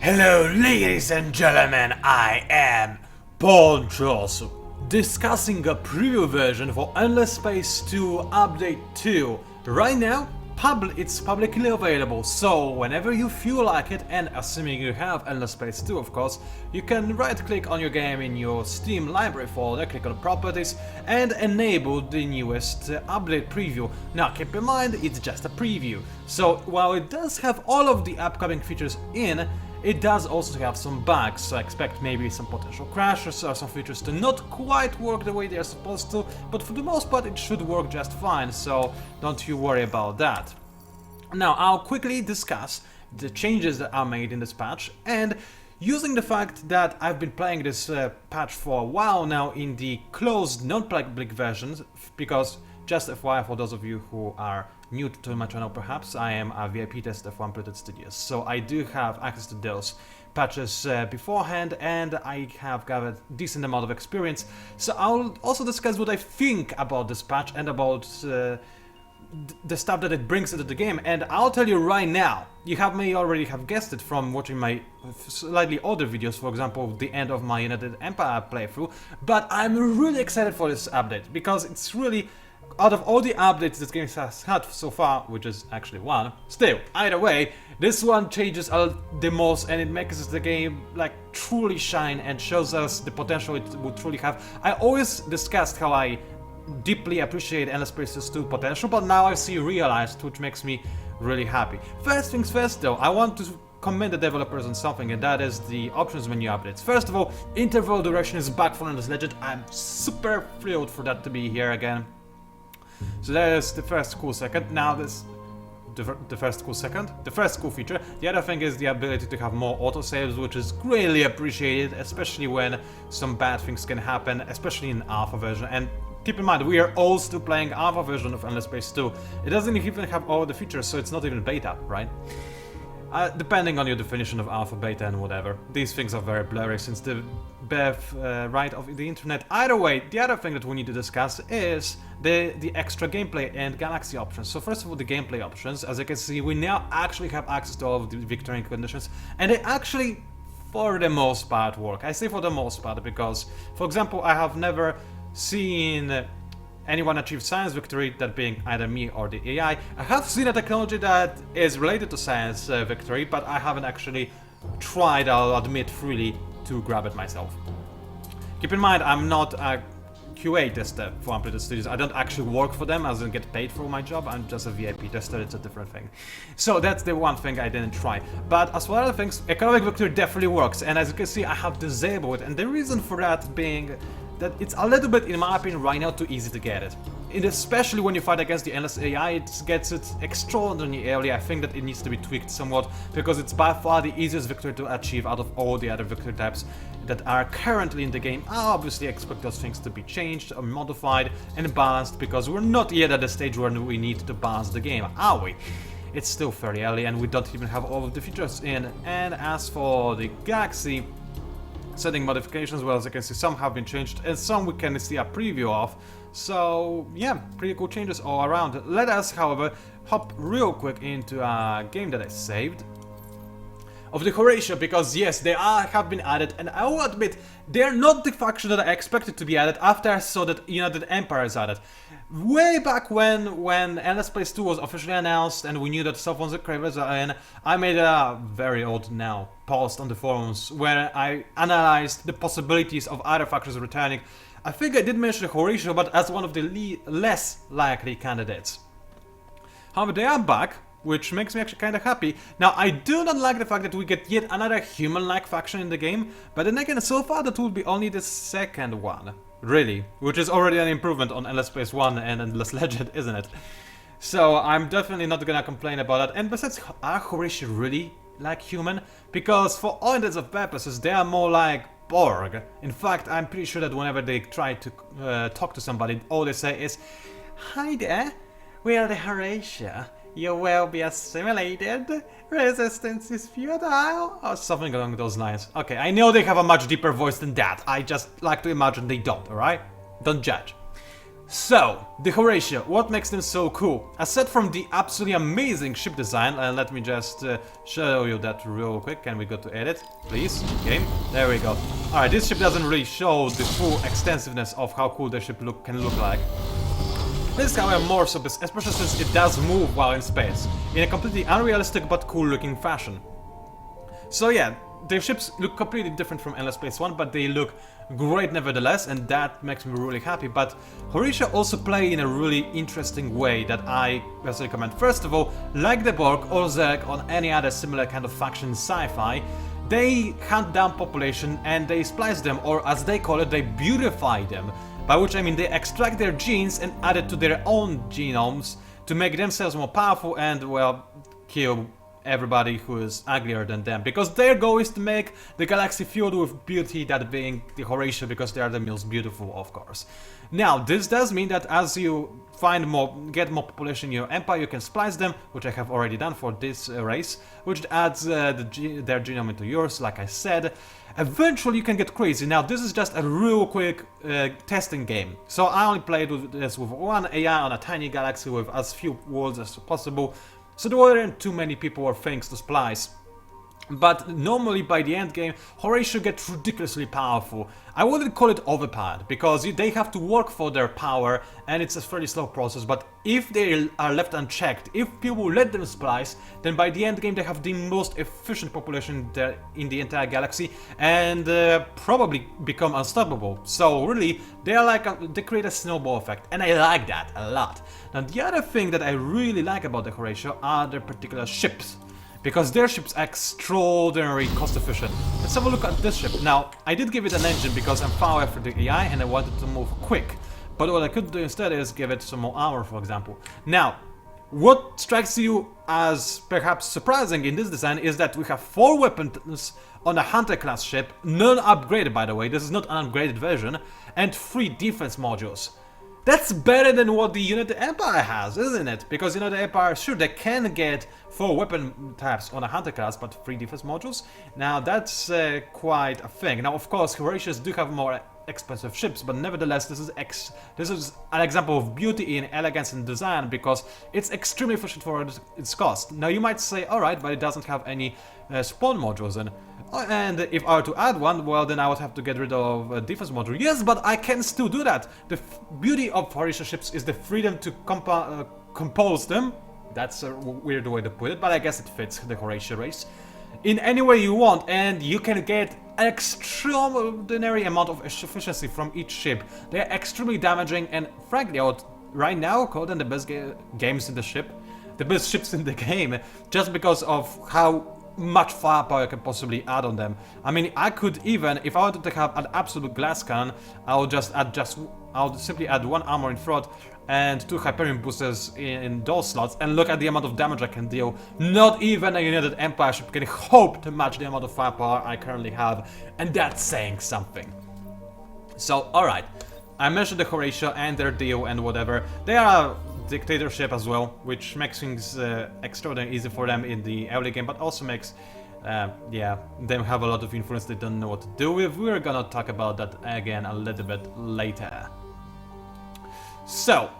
Hello, ladies and gentlemen, I am PANCZASU, discussing a preview version for Endless Space 2 Update 2. Right now, it's publicly available, so whenever you feel like it, and assuming you have Endless Space 2 of course, you can right-click on your game in your Steam library folder, click on Properties, and enable the newest update preview. Now keep in mind, it's just a preview, so while it does have all of the upcoming features in, it does also have some bugs, so I expect maybe some potential crashes or some features to not quite work the way they're supposed to, but for the most part it should work just fine, so don't you worry about that. Now I'll quickly discuss the changes that are made in this patch, and using the fact that I've been playing this patch for a while now in the closed non-public versions, because just FYI for those of you who are new to my channel perhaps, I am a VIP tester for Unprinted Studios, so I do have access to those patches beforehand, and I have gathered a decent amount of experience, so I'll also discuss what I think about this patch and about the stuff that it brings into the game. And I'll tell you right now, you may already have guessed it from watching my slightly older videos, for example the end of my United Empire playthrough, but I'm really excited for this update, because it's really, out of all the updates this game has had so far, which is actually one, still, either way, this one changes the most, and it makes the game like truly shine and shows us the potential it would truly have. I always discussed how I deeply appreciate Endless Space 2 potential, but now I see realized, which makes me really happy. First things first though, I want to commend the developers on something, and that is the options menu updates. First of all, interval duration is back for Endless Legend. I'm super thrilled for that to be here again. So that is the first cool second. Now the first cool feature. The other thing is the ability to have more autosaves, which is greatly appreciated, especially when some bad things can happen, especially in alpha version. And keep in mind, we are all still playing alpha version of Endless Space 2. It doesn't even have all the features, so it's not even beta, right? Depending on your definition of alpha, beta, and whatever. These things are very blurry since the right of the internet. Either way, the other thing that we need to discuss is the extra gameplay and galaxy options. So first of all, the gameplay options. As you can see, we now actually have access to all of the victory conditions, and they actually, for the most part, work. I say for the most part because, for example, I have never seen anyone achieve science victory, that being either me or the AI. I have seen a technology that is related to science victory, but I haven't actually tried, I'll admit freely, to grab it myself. Keep in mind, I'm not a QA tester for Unprinted Studios. I don't actually work for them, I don't get paid for my job, I'm just a VIP tester, it's a different thing. So that's the one thing I didn't try. But as for other things, economic victory definitely works, and as you can see, I have disabled it, and the reason for that being that it's a little bit, in my opinion, right now too easy to get it. And especially when you fight against the Endless AI, it gets it extraordinarily early. I think that it needs to be tweaked somewhat, because it's by far the easiest victory to achieve out of all the other victory types that are currently in the game. I obviously expect those things to be changed or modified and balanced, because we're not yet at the stage where we need to balance the game, are we? It's still fairly early, and we don't even have all of the features in. And as for the Galaxy setting modifications, well, as you can see, some have been changed and some we can see a preview of. So yeah, pretty cool changes all around. Let us, however, hop real quick into a game that I saved of the Horatio, because yes, they have been added, and I will admit, they're not the faction that I expected to be added after I saw that United Empire is added. Way back when Endless Space 2 was officially announced and we knew that Sophons and Cravers are in, I made a very old now post on the forums where I analyzed the possibilities of other factions returning. I think I did mention Horatio, but as one of the less likely candidates. However, they are back, which makes me actually kind of happy. Now, I do not like the fact that we get yet another human-like faction in the game, but then again, so far that will be only the second one, really, which is already an improvement on Endless Space 1 and Endless Legend, isn't it? So I'm definitely not gonna complain about that. And besides, are Horatio really like human? Because for all intents and purposes, they are more like Borg. In fact, I'm pretty sure that whenever they try to talk to somebody, all they say is, "Hi there, we are the Horatio. You will be assimilated. Resistance is futile," or something along those lines. Okay, I know they have a much deeper voice than that. I just like to imagine they don't, alright? Don't judge. So, the Horatio, what makes them so cool? Aside from the absolutely amazing ship design, let me just show you that real quick. Can we go to edit, please? Game, there we go. Alright, this ship doesn't really show the full extensiveness of how cool the ship can look like. This is however more so, especially since it does move while in space, in a completely unrealistic but cool looking fashion. So yeah, the ships look completely different from Endless Space 1, but they look great nevertheless, and that makes me really happy. But Horatio also play in a really interesting way that I personally recommend. First of all, like the Borg or Zerg or any other similar kind of faction in sci-fi, they hunt down population and they splice them, or as they call it, they beautify them. By which I mean they extract their genes and add it to their own genomes to make themselves more powerful and, well, kill everybody who is uglier than them, because their goal is to make the galaxy filled with beauty, that being the Horatio, because they are the most beautiful, of course. Now, this does mean that as you get more population in your empire, you can splice them, which I have already done for this race, which adds their genome into yours, like I said. Eventually you can get crazy. Now, this is just a real quick testing game, so I only played this with one AI on a tiny galaxy with as few worlds as possible. So there weren't too many people or things to splice. But normally by the end game, Horatio gets ridiculously powerful. I wouldn't call it overpowered, because they have to work for their power and it's a fairly slow process, but if they are left unchecked, if people let them splice, then by the end game they have the most efficient population in the entire galaxy and probably become unstoppable. So really, they are they create a snowball effect, and I like that a lot. Now the other thing that I really like about the Horatio are their particular ships, because their ship's extraordinarily cost efficient. Let's have a look at this ship. Now, I did give it an engine because I'm far away from the AI and I wanted to move quick. But what I could do instead is give it some more armor, for example. Now, what strikes you as perhaps surprising in this design is that we have 4 weapons on a Hunter class ship, none upgraded by the way, this is not an upgraded version, and 3 defense modules. That's better than what the United Empire has, isn't it? Because United Empire, sure, they can get 4 weapon types on a Hunter class, but 3 defense modules? Now that's quite a thing. Now, of course, Horatios do have more expensive ships, but nevertheless, this is an example of beauty in elegance and design, because it's extremely efficient for its cost. Now, you might say, alright, but it doesn't have any spawn modules, and if I were to add one, well, then I would have to get rid of a defense module. Yes, but I can still do that. The beauty of Horatio ships is the freedom to compose them. That's a weird way to put it, but I guess it fits the Horatio race in any way you want, and you can get an extraordinary amount of efficiency from each ship. They are extremely damaging, and frankly, I would right now call them the best games in the ship, the best ships in the game, just because of how much firepower I can possibly add on them. I mean, I could even, if I wanted to have an absolute glass cannon, I would simply add 1 armor in front and 2 Hyperion boosters in those slots, and look at the amount of damage I can deal. Not even a United Empire ship can hope to match the amount of firepower I currently have, and that's saying something. So, alright, I mentioned the Horatio and their deal and whatever. They are dictatorship as well, which makes things extraordinarily easy for them in the early game, but also makes yeah, them have a lot of influence they don't know what to do with. We're gonna talk about that again a little bit later. So,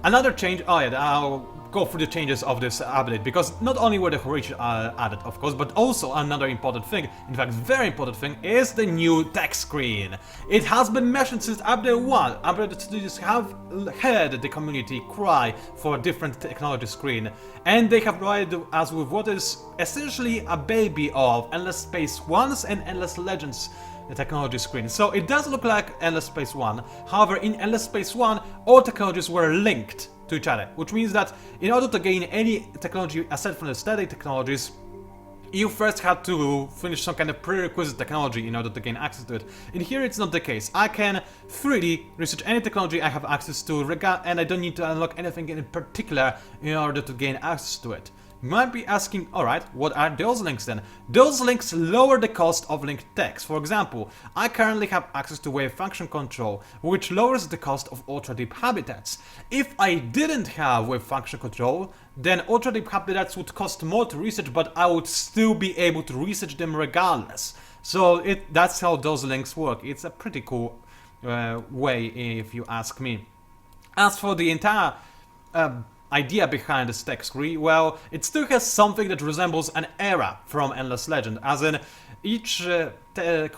another change, oh yeah, I'll go through the changes of this update, because not only were the Horatio added, of course, but also another important thing, in fact very important thing, is the new tech screen. It has been mentioned since update 1. Update studios have heard the community cry for a different technology screen, and they have provided us with what is essentially a baby of Endless Space 1's and Endless Legends technology screen. So it does look like Endless Space 1, however in Endless Space 1 all technologies were linked to each other, which means that in order to gain any technology aside from the static technologies, you first had to finish some kind of prerequisite technology in order to gain access to it. In here it's not the case. I can freely research any technology I have access to, and I don't need to unlock anything in particular in order to gain access to it. You might be asking, alright, what are those links then? Those links lower the cost of linked text. For example, I currently have access to wave function control, which lowers the cost of ultra deep habitats. If I didn't have wave function control, then ultra deep habitats would cost more to research, but I would still be able to research them regardless. So that's how those links work. It's a pretty cool way, if you ask me. As for the entire idea behind this tech tree, well, it still has something that resembles an era from Endless Legend, as in each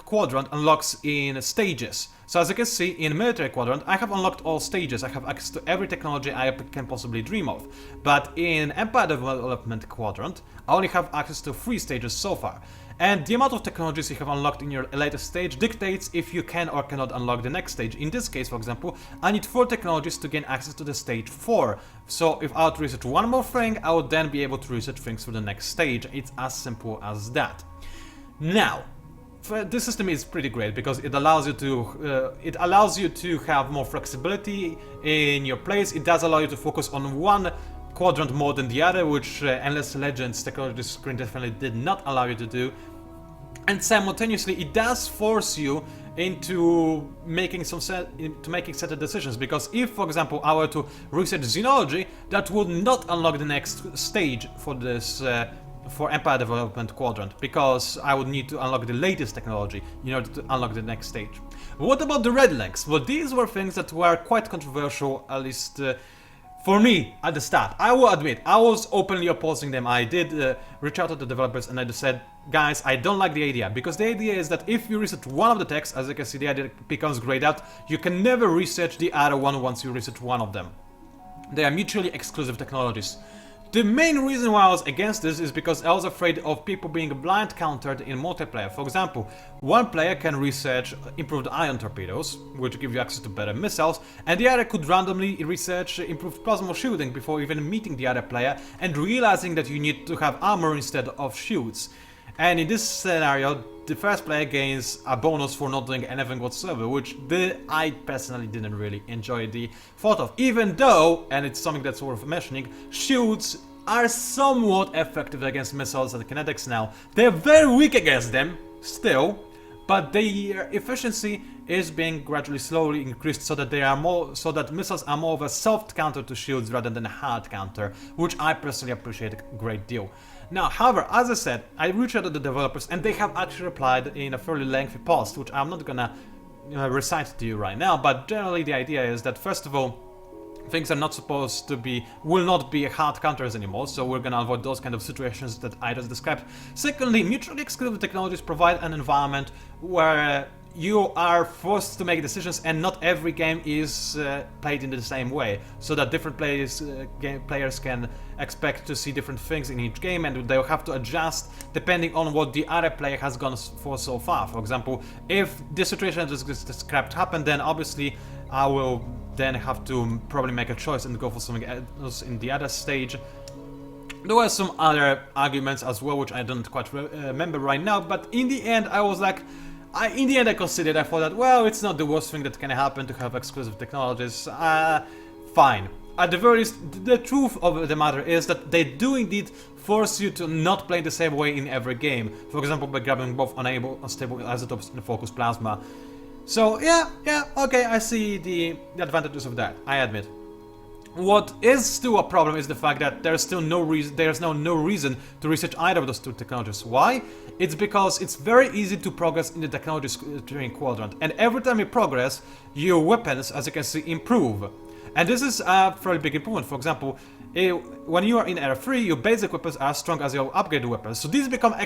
quadrant unlocks in stages. So as you can see, in Military Quadrant, I have unlocked all stages, I have access to every technology I can possibly dream of. But in Empire Development Quadrant, I only have access to 3 stages so far. And the amount of technologies you have unlocked in your latest stage dictates if you can or cannot unlock the next stage. In this case, for example, I need 4 technologies to gain access to the stage 4. So if I would research one more thing, I would then be able to research things for the next stage. It's as simple as that. Now, this system is pretty great because it allows you to have more flexibility in your plays. It does allow you to focus on one quadrant more than the other, which Endless Legends technology screen definitely did not allow you to do. And simultaneously, it does force you into making certain decisions, because if, for example, I were to research Xenology, that would not unlock the next stage for this for Empire Development Quadrant, because I would need to unlock the latest technology in order to unlock the next stage. What about the red links? Well, these were things that were quite controversial, at least for me at the start. I will admit, I was openly opposing them. I did reach out to the developers and I just said, guys, I don't like the idea, because the idea is that if you research one of the techs, as you can see, the idea becomes grayed out, you can never research the other one once you research one of them. They are mutually exclusive technologies. The main reason why I was against this is because I was afraid of people being blind countered in multiplayer. For example, one player can research improved ion torpedoes, which give you access to better missiles, and the other could randomly research improved plasma shielding before even meeting the other player and realizing that you need to have armor instead of shields. And in this scenario, the first player gains a bonus for not doing anything whatsoever, which I personally didn't really enjoy the thought of. Even though, and it's something that's worth mentioning, shields are somewhat effective against missiles and kinetics now. They're very weak against them, still, but their efficiency is being gradually slowly increased so that missiles are more of a soft counter to shields rather than a hard counter, which I personally appreciate a great deal. Now, however, as I said, I reached out to the developers and they have actually replied in a fairly lengthy post, which I'm not gonna recite to you right now, but generally the idea is that, first of all, things are not supposed to be, will not be hard counters anymore, so we're gonna avoid those kind of situations that I just described. Secondly, mutually exclusive technologies provide an environment where you are forced to make decisions, and not every game is played in the same way, so that different players can expect to see different things in each game, and they'll have to adjust depending on what the other player has gone for so far. For example, if this situation just described happened, then obviously I will then have to probably make a choice and go for something else in the other stage. There were some other arguments as well, which I don't quite remember right now, but in the end I was like, I thought that, well, it's not the worst thing that can happen to have exclusive technologies. Fine. At the very least, the truth of the matter is that they do indeed force you to not play the same way in every game. For example, by grabbing both unstable isotopes in the focus plasma. So yeah, okay, I see the advantages of that, I admit. What is still a problem is the fact that there's no reason to research either of those two technologies. Why? It's because it's very easy to progress in the technology training quadrant, and every time you progress, your weapons, as you can see, improve. And this is a fairly big improvement. For example, when you are in Era 3, your basic weapons are as strong as your upgraded weapons. So these become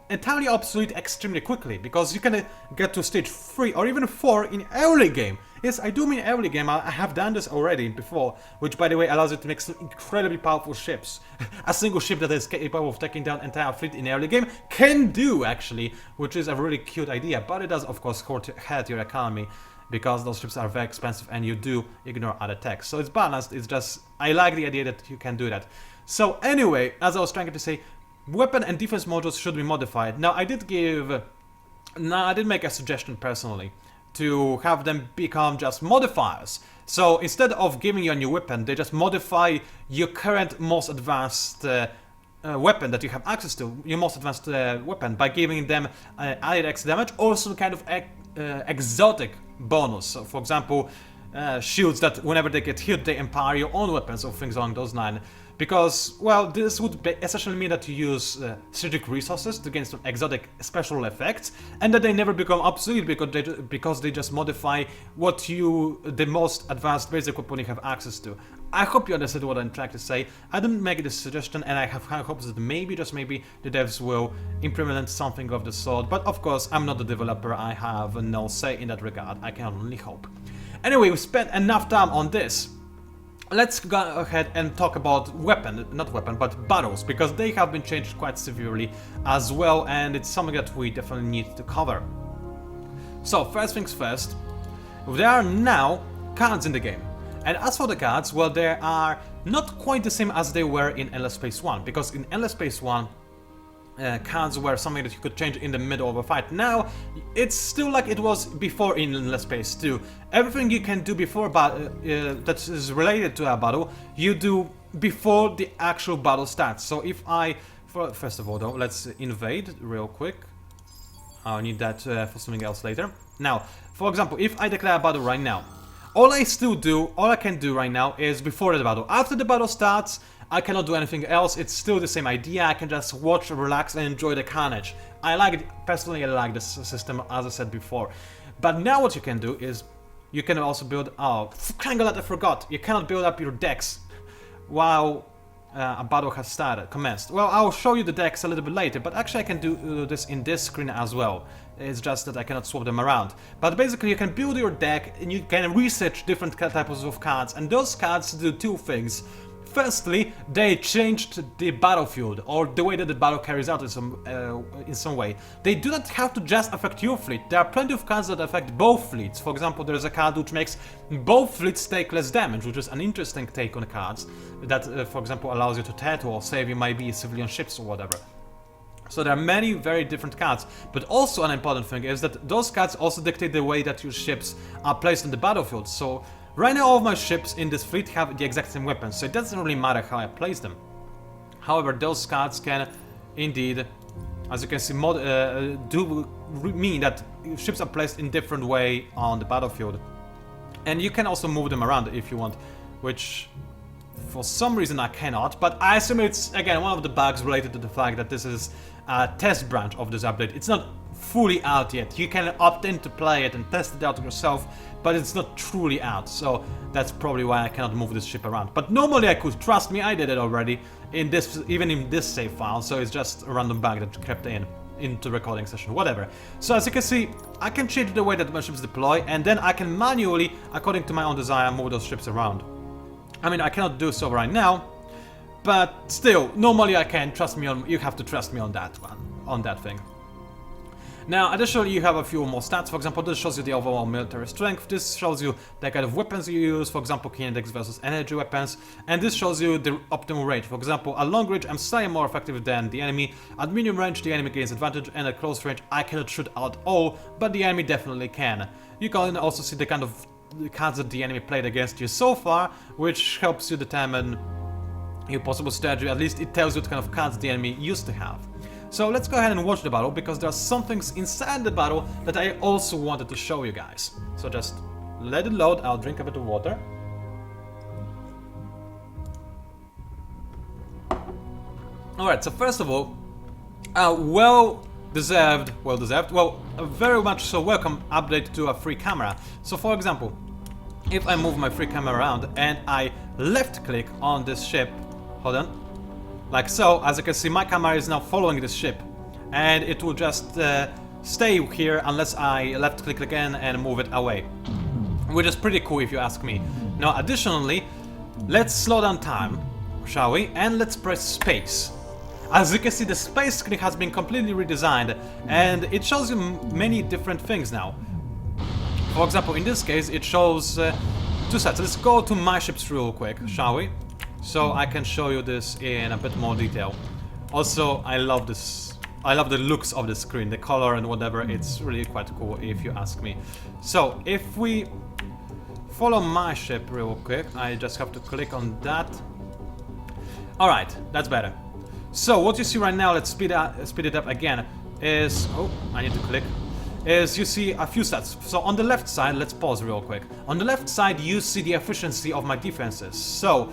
entirely obsolete extremely quickly, because you can get to stage 3 or even 4 in early game. Yes, I do mean early game. I have done this already before, which, by the way, allows you to make some incredibly powerful ships. A single ship that is capable of taking down entire fleet in early game can do, actually, which is a really cute idea, but it does, of course, hurt your economy, because those ships are very expensive and you do ignore other techs. So it's balanced, it's just, I like the idea that you can do that. So anyway, as I was trying to say, weapon and defense modules should be modified. Now, I did make a suggestion personally, to have them become just modifiers. So instead of giving you a new weapon, they just modify your current most advanced weapon that you have access to, your most advanced weapon, by giving them added X damage or some kind of exotic bonus. So for example, shields that whenever they get hit, they empower your own weapons or things along those lines. because, well, this would essentially mean that you use strategic resources to gain some exotic special effects, and that they never become obsolete because they just modify the most advanced basic weapon you have access to. I hope you understood what I'm trying to say. I didn't make this suggestion, and I have high hopes that maybe, just maybe, the devs will implement something of the sort, but of course, I'm not the developer, I have no say in that regard, I can only hope. Anyway, we spent enough time on this. Let's go ahead and talk about but battles, because they have been changed quite severely as well, and it's something that we definitely need to cover. So, first things first, there are now cards in the game. And as for the cards, well, they are not quite the same as they were in Endless Space 1, because in Endless Space 1, cards were something that you could change in the middle of a fight. Now, it's still like it was before in Endless Space 2. Everything you can do before that is related to a battle, you do before the actual battle starts. So if first of all though, let's invade real quick. I'll need that for something else later. Now, for example, if I declare a battle right now, all I can do right now is before the battle. After the battle starts, I cannot do anything else, it's still the same idea, I can just watch, relax and enjoy the carnage. Personally I like this system, as I said before. But now what you can do is, you can also build, I forgot, you cannot build up your decks while a battle has commenced. Well, I'll show you the decks a little bit later, but actually I can do this in this screen as well. It's just that I cannot swap them around. But basically you can build your deck and you can research different types of cards, and those cards do two things. Firstly, they changed the battlefield, or the way that the battle carries out in some way. They do not have to just affect your fleet. There are plenty of cards that affect both fleets. For example, there's a card which makes both fleets take less damage, which is an interesting take on cards. That, for example, allows you to tattoo or save you might be civilian ships or whatever. So there are many very different cards, but also an important thing is that those cards also dictate the way that your ships are placed on the battlefield. So right now all of my ships in this fleet have the exact same weapons, so it doesn't really matter how I place them. However, those cards can indeed, as you can see, mean that ships are placed in different way on the battlefield. And you can also move them around if you want, which for some reason I cannot, but I assume it's, again, one of the bugs related to the fact that this is a test branch of this update. It's not fully out yet. You can opt in to play it and test it out yourself, but it's not truly out, so that's probably why I cannot move this ship around. But normally I could, trust me, I did it already, even in this save file, so it's just a random bug that crept into the recording session, whatever. So as you can see, I can change the way that my ships deploy, and then I can manually, according to my own desire, move those ships around. I mean, I cannot do so right now, but still, normally I can. Trust me you have to trust me on that one, on that thing. Now, additionally, you have a few more stats. For example, this shows you the overall military strength. This shows you the kind of weapons you use, for example, kinetics versus energy weapons. And this shows you the optimal range. For example, at long range, I'm slightly more effective than the enemy. At medium range, the enemy gains advantage, and at close range, I cannot shoot at all, but the enemy definitely can. You can also see the kind of cards that the enemy played against you so far, which helps you determine your possible strategy. At least it tells you what kind of cards the enemy used to have. So let's go ahead and watch the battle, because there are some things inside the battle that I also wanted to show you guys. So just let it load, I'll drink a bit of water. Alright, so first of all, a very much so welcome update to a free camera. So for example, if I move my free camera around and I left click on this ship, hold on, like so, as you can see, my camera is now following this ship, and it will just stay here unless I left click again and move it away, which is pretty cool if you ask me. Now additionally, let's slow down time, shall we, and let's press space. As you can see, the space screen has been completely redesigned, and it shows you many different things now. For example, in this case, it shows two sets. Let's go to my ships real quick, shall we? So I can show you this in a bit more detail. Also, I love this. I love the looks of the screen, the color and whatever. It's really quite cool if you ask me. So if we follow my ship real quick, I just have to click on that. Alright, that's better. So what you see right now, let's speed it up again, is, oh, I need to click, is you see a few stats. So on the left side, let's pause real quick. On the left side, you see the efficiency of my defenses. So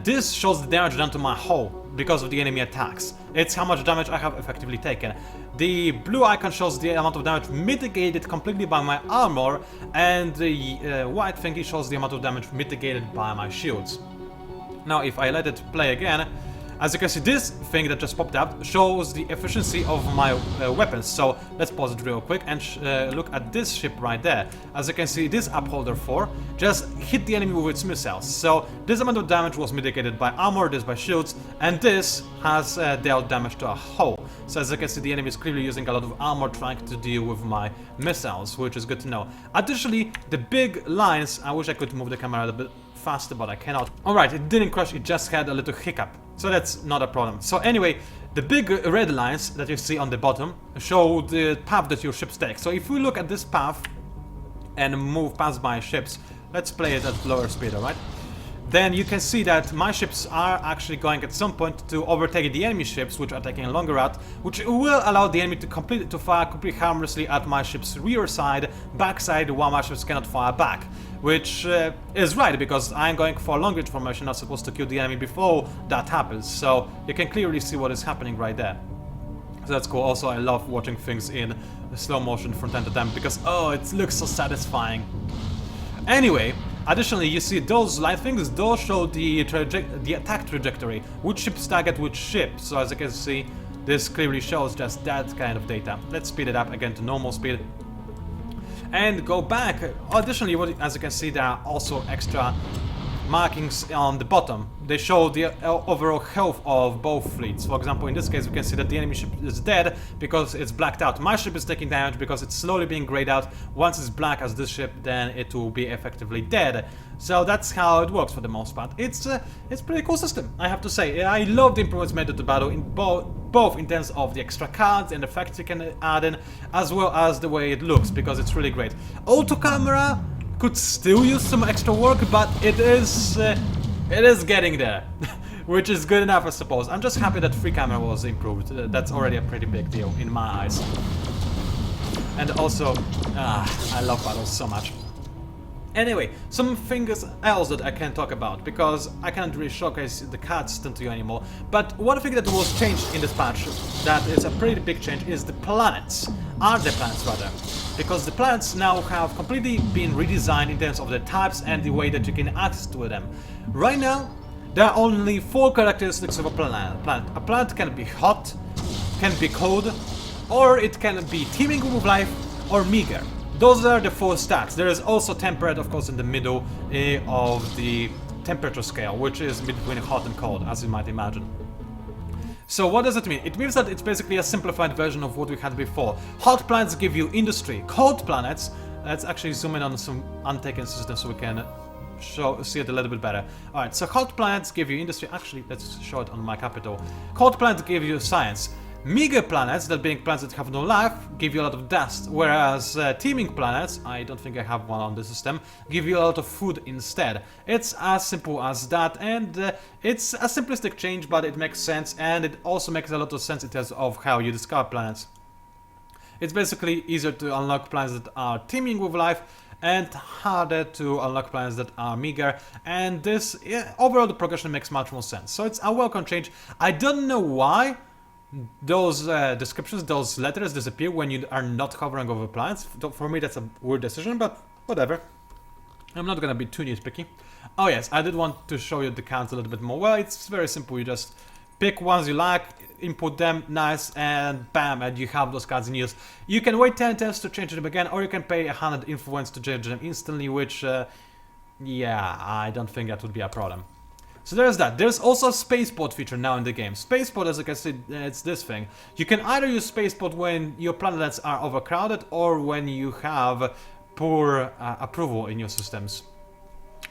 this shows the damage done to my hull because of the enemy attacks. It's how much damage I have effectively taken. The blue icon shows the amount of damage mitigated completely by my armor, and the white thingy shows the amount of damage mitigated by my shields. Now, if I let it play again, as you can see, this thing that just popped up shows the efficiency of my weapons. So let's pause it real quick and look at this ship right there. As you can see, this Upholder 4 just hit the enemy with its missiles. So this amount of damage was mitigated by armor, this by shields, and this has dealt damage to a hull. So as you can see, the enemy is clearly using a lot of armor trying to deal with my missiles, which is good to know. Additionally, the big lines, I wish I could move the camera a little bit faster, but I cannot. Alright, it didn't crash, it just had a little hiccup. So that's not a problem. So anyway, the big red lines that you see on the bottom show the path that your ships take. So if we look at this path and move past my ships, let's play it at lower speed, alright? Then you can see that my ships are actually going at some point to overtake the enemy ships, which are taking a longer route, which will allow the enemy to fire completely harmlessly at my ship's rear side, backside, while my ships cannot fire back. Which is right, because I'm going for a long range formation, not supposed to kill the enemy before that happens. So you can clearly see what is happening right there. So that's cool. Also, I love watching things in slow motion from time to time because, oh, it looks so satisfying. Anyway, additionally, you see those light things, those show the attack trajectory, which ships target which ship. So as you can see, this clearly shows just that kind of data. Let's speed it up again to normal speed and go back. Additionally, as you can see, there are also extra markings on the bottom. They show the overall health of both fleets. For example, in this case, we can see that the enemy ship is dead because it's blacked out. My ship is taking damage because it's slowly being grayed out. Once it's black as this ship, then it will be effectively dead. So that's how it works for the most part. It's a pretty cool system, I have to say. I love the improvements made to the battle in both in terms of the extra cards and effects you can add in, as well as the way it looks, because it's really great. Auto camera could still use some extra work, but it is getting there, which is good enough, I suppose. I'm just happy that free camera was improved. That's already a pretty big deal in my eyes. And also, I love battles so much. Anyway, some things else that I can talk about, because I can't really showcase the cards to you anymore. But one thing that was changed in this patch, that is a pretty big change, is the planets. The planets rather. Because the planets now have completely been redesigned in terms of the types and the way that you can access to them. Right now, there are only 4 characteristics of a planet. A planet can be hot, can be cold, or it can be teeming with life, or meager. Those are the 4 stats. There is also temperate, of course, in the middle of the temperature scale, which is between hot and cold, as you might imagine. So what does it mean? It means that it's basically a simplified version of what we had before. Hot planets give you industry. Cold planets, let's actually zoom in on some untaken systems so we can see it a little bit better. Alright, so hot planets give you industry. Actually, let's show it on my capital. Cold planets give you science. Meager planets, that being planets that have no life, give you a lot of dust, whereas teeming planets, I don't think I have one on the system, give you a lot of food instead. It's as simple as that, and it's a simplistic change, but it makes sense, and it also makes a lot of sense in terms of how you discover planets. It's basically easier to unlock planets that are teeming with life, and harder to unlock planets that are meager, and this, overall the progression makes much more sense. So it's a welcome change. I don't know why those descriptions, those letters disappear when you are not hovering over planets. For me that's a weird decision, but whatever. I'm not gonna be too nitpicky. Oh yes, I did want to show you the cards a little bit more. Well, it's very simple. You just pick ones you like, input them, nice, and bam, and you have those cards in use. You can wait 10 turns to change them again, or you can pay 100 influence to change them instantly, which, yeah, I don't think that would be a problem. So there's that. There's also a spaceport feature now in the game. Spaceport, as you can see, it's this thing. You can either use spaceport when your planets are overcrowded or when you have poor approval in your systems.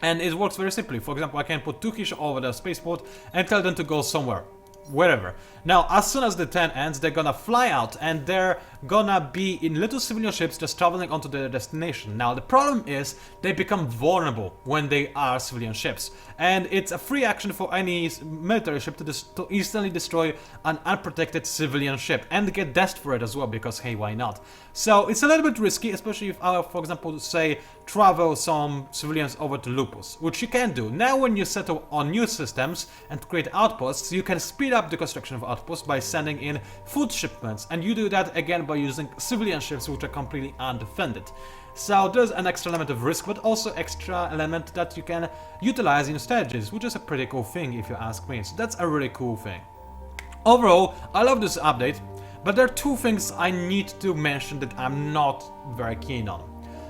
And it works very simply. For example, I can put 2 fish over the spaceport and tell them to go somewhere. wherever. Now, as soon as the turn ends, they're gonna fly out and they're gonna be in little civilian ships just traveling onto their destination. Now, the problem is they become vulnerable when they are civilian ships, and it's a free action for any military ship to instantly destroy an unprotected civilian ship and get dashed for it as well, because hey, why not? So it's a little bit risky, especially if I, for example, say travel some civilians over to Lupus, which you can do. Now when you settle on new systems and create outposts, you can speed up the construction of outposts by sending in food shipments, and you do that again by using civilian ships which are completely undefended. So there's an extra element of risk, but also extra element that you can utilize in strategies, which is a pretty cool thing if you ask me. So that's a really cool thing. Overall, I love this update, but there are two things I need to mention that I'm not very keen on.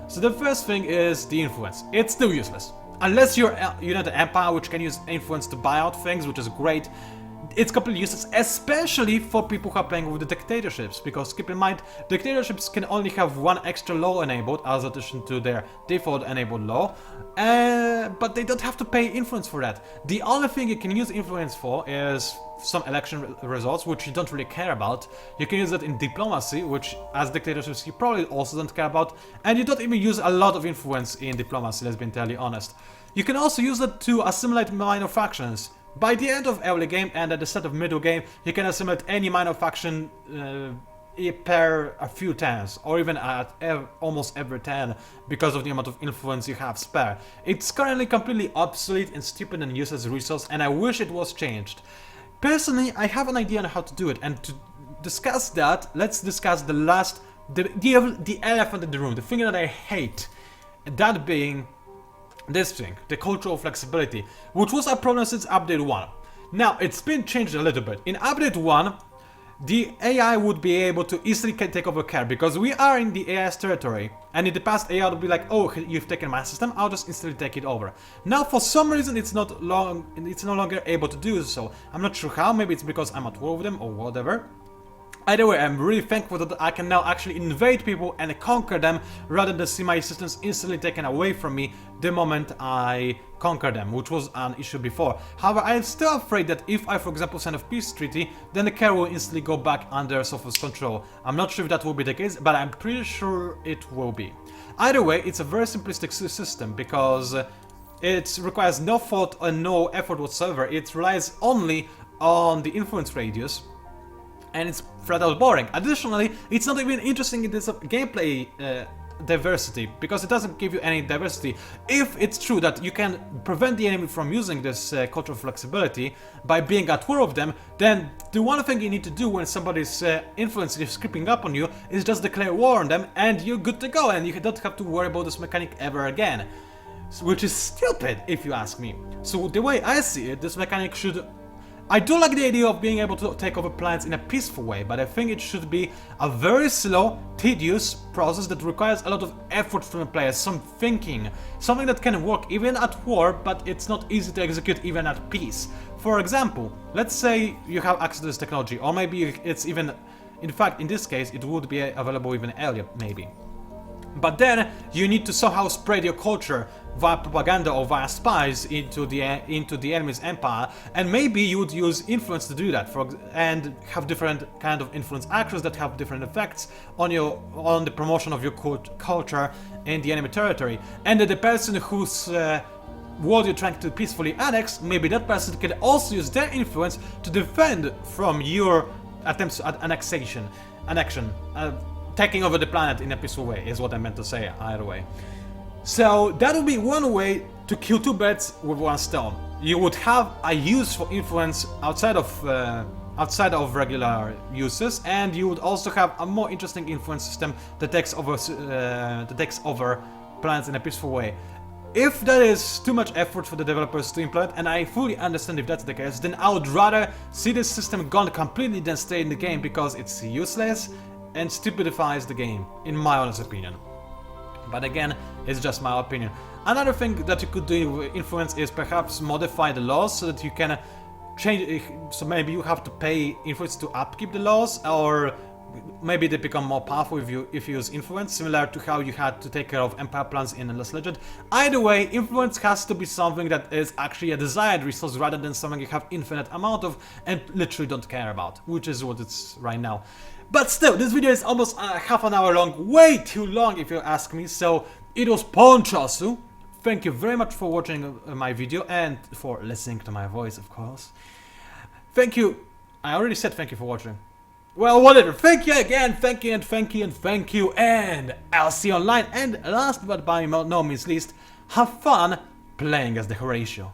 So the first thing is the influence. It's still useless. Unless you're United Empire, which can use influence to buy out things, which is great, it's completely useless, especially for people who are playing with the dictatorships, because keep in mind, dictatorships can only have one extra law enabled as addition to their default enabled law, but they don't have to pay influence for that. The only thing you can use influence for is some election results, which you don't really care about. You can use that in diplomacy, which as dictatorships you probably also don't care about, and you don't even use a lot of influence in diplomacy, let's be entirely honest. You can also use it to assimilate minor factions. By the end of early game and at the start of middle game, you can assimilate any minor faction per a few turns, or even at almost every turn, because of the amount of influence you have spare. It's currently completely obsolete and stupid and useless resource, and I wish it was changed. Personally, I have an idea on how to do it, and to discuss that, let's discuss the elephant in the room, the thing that I hate, that being this thing, the cultural flexibility, which was a problem since update 1. Now, it's been changed a little bit. In update 1, the AI would be able to easily take over care, because we are in the AI's territory, and in the past AI would be like, oh, you've taken my system, I'll just instantly take it over. Now, for some reason, it's no longer able to do so. I'm not sure how, maybe it's because I'm at war with them or whatever. Either way, I'm really thankful that I can now actually invade people and conquer them, rather than see my systems instantly taken away from me the moment I conquer them, which was an issue before. However, I am still afraid that if I, for example, sign a peace treaty, then the care will instantly go back under Sophos control. I'm not sure if that will be the case, but I'm pretty sure it will be. Either way, it's a very simplistic system, because it requires no thought and no effort whatsoever. It relies only on the influence radius, and it's flat out boring. Additionally, it's not even interesting in this gameplay diversity, because it doesn't give you any diversity. If it's true that you can prevent the enemy from using this cultural flexibility by being at war with them, then the one thing you need to do when somebody's influence is creeping up on you is just declare war on them, and you're good to go, and you don't have to worry about this mechanic ever again. Which is stupid, if you ask me. So the way I see it, this mechanic should... I do like the idea of being able to take over planets in a peaceful way, but I think it should be a very slow, tedious process that requires a lot of effort from the players, some thinking, something that can work even at war, but it's not easy to execute even at peace. For example, let's say you have access to this technology, or maybe it's even, in fact, in this case, it would be available even earlier, maybe. But then you need to somehow spread your culture via propaganda or via spies into the enemy's empire, and maybe you would use influence to do that, and have different kind of influence actions that have different effects on the promotion of your culture in the enemy territory. And the person whose world you're trying to peacefully annex, maybe that person can also use their influence to defend from your attempts at annexion. Taking over the planet in a peaceful way is what I meant to say, either way. So that would be one way to kill two birds with one stone. You would have a use for influence outside of regular uses, and you would also have a more interesting influence system that takes over planets in a peaceful way. If that is too much effort for the developers to implement, and I fully understand if that's the case, then I would rather see this system gone completely than stay in the game, because it's useless and stupidifies the game, in my honest opinion. But again, it's just my opinion. Another thing that you could do with influence is perhaps modify the laws so that you can change. So maybe you have to pay influence to upkeep the laws, or maybe they become more powerful if you use influence, similar to how you had to take care of empire plans in Endless Legend. Either way, influence has to be something that is actually a desired resource rather than something you have infinite amount of and literally don't care about, which is what it's right now. But still, this video is almost half an hour long, way too long if you ask me, so it was PANCZASU. Thank you very much for watching my video and for listening to my voice, of course. Thank you. I already said thank you for watching. Well, whatever. Thank you again. Thank you and thank you and thank you. And I'll see you online. And last but by no means least, have fun playing as the Horatio.